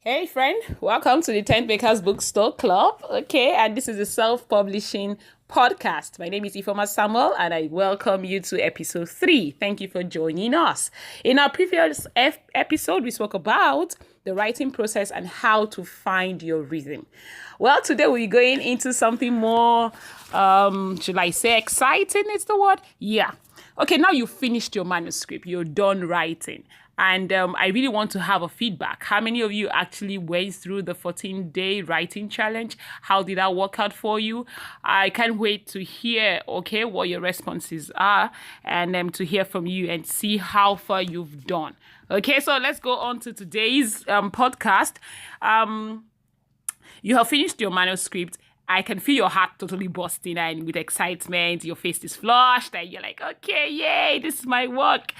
Hey friend, welcome to the 10 Bakers Bookstore Club. Okay, and this is a self-publishing podcast. My name is Ifoma Samuel and I welcome you to episode 3. Thank you for joining us. In our previous episode, we spoke about the writing process and how to find your rhythm. Well, today we're going into something more, should I say exciting is the word? Yeah. Okay, now you finished your manuscript. You're done writing. And I really want to have a feedback. How many of you actually went through the 14-day writing challenge? How did that work out for you? I can't wait to hear, okay, what your responses are and to hear from you and see how far you've done. Okay, so let's go on to today's podcast. You have finished your manuscript. I can feel your heart totally bursting and with excitement, your face is flushed and you're like, okay, yay, this is my work.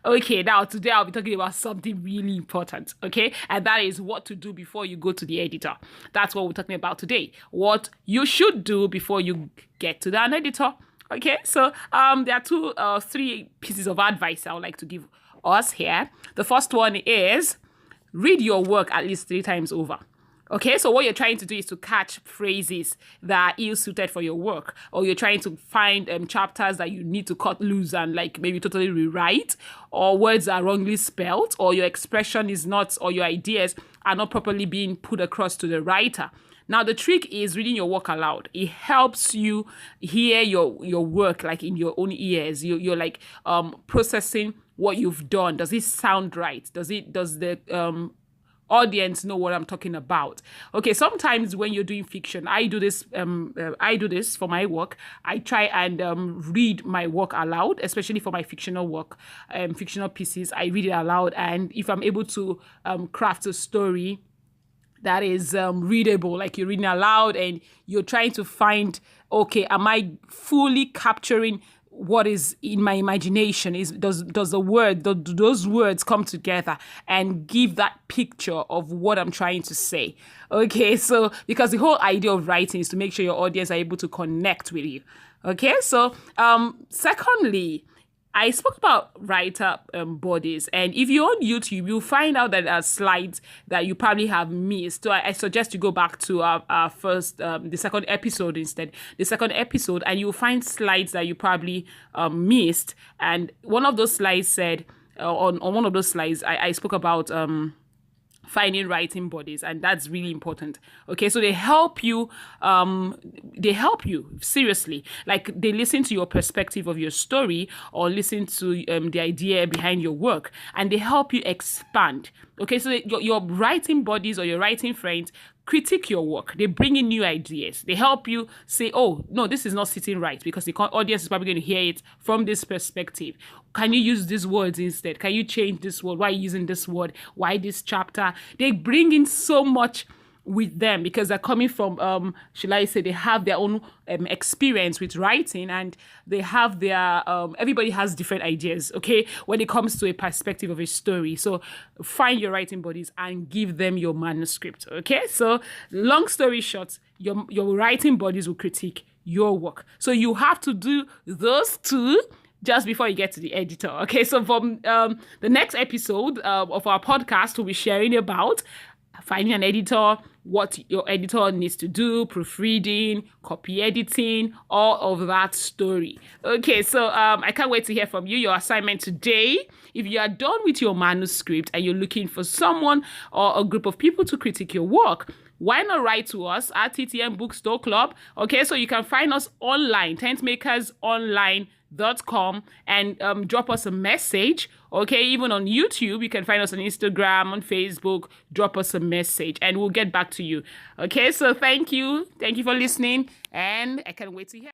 Okay, now today I'll be talking about something really important, okay? And that is what to do before you go to the editor. That's what we're talking about today. What you should do before you get to an editor. Okay, so there are three pieces of advice I would like to give us here. The first one is read your work at least 3 times over. Okay, so what you're trying to do is to catch phrases that are ill-suited for your work, or you're trying to find chapters that you need to cut loose and like maybe totally rewrite, or words are wrongly spelled, or your expression is not, or your ideas are not properly being put across to the writer. Now, the trick is reading your work aloud. It helps you hear your work like in your own ears. You're like processing what you've done. Does it sound right? Does the audience know what I'm talking about? Okay, sometimes when you're doing fiction, I do this for my work. I try and read my work aloud, especially for my fictional work, fictional pieces. I read it aloud, and if I'm able to craft a story that is readable, like you're reading aloud and you're trying to find, okay, am I fully capturing what is in my imagination? Does those words come together and give that picture of what I'm trying to say? Okay, so because the whole idea of writing is to make sure your audience are able to connect with you. Okay, so secondly, I spoke about writer bodies, and if you're on YouTube, you'll find out that there are slides that you probably have missed. So I suggest you go back to our first, the second episode instead, and you'll find slides that you probably missed. And one of those slides said, on one of those slides, I spoke about finding writing bodies, and that's really important. Okay, so they help you seriously, like they listen to your perspective of your story or listen to the idea behind your work, and they help you expand. Okay, so your writing bodies or your writing friends critique your work. They bring in new ideas. They help you say, oh, no, this is not sitting right because the audience is probably going to hear it from this perspective. Can you use these words instead? Can you change this word? Why are you using this word? Why this chapter? They bring in so much with them because they're coming from, should I say, they have their own experience with writing, and they have their, everybody has different ideas, okay, when it comes to a perspective of a story. So find your writing bodies and give them your manuscript, okay? So long story short, your writing bodies will critique your work. So you have to do those two just before you get to the editor. Okay, so from the next episode of our podcast, we'll be sharing about finding an editor, what your editor needs to do, proofreading, copy editing, all of that story. Okay, so I can't wait to hear from you. Your assignment today, if you are done with your manuscript and you're looking for someone or a group of people to critique your work, why not write to us at TTM Bookstore Club? Okay, so you can find us online, tentmakersonline.com, and drop us a message. Okay, even on YouTube, you can find us on Instagram, on Facebook. Drop us a message and we'll get back to you. Okay, so thank you for listening, and I can't wait to hear.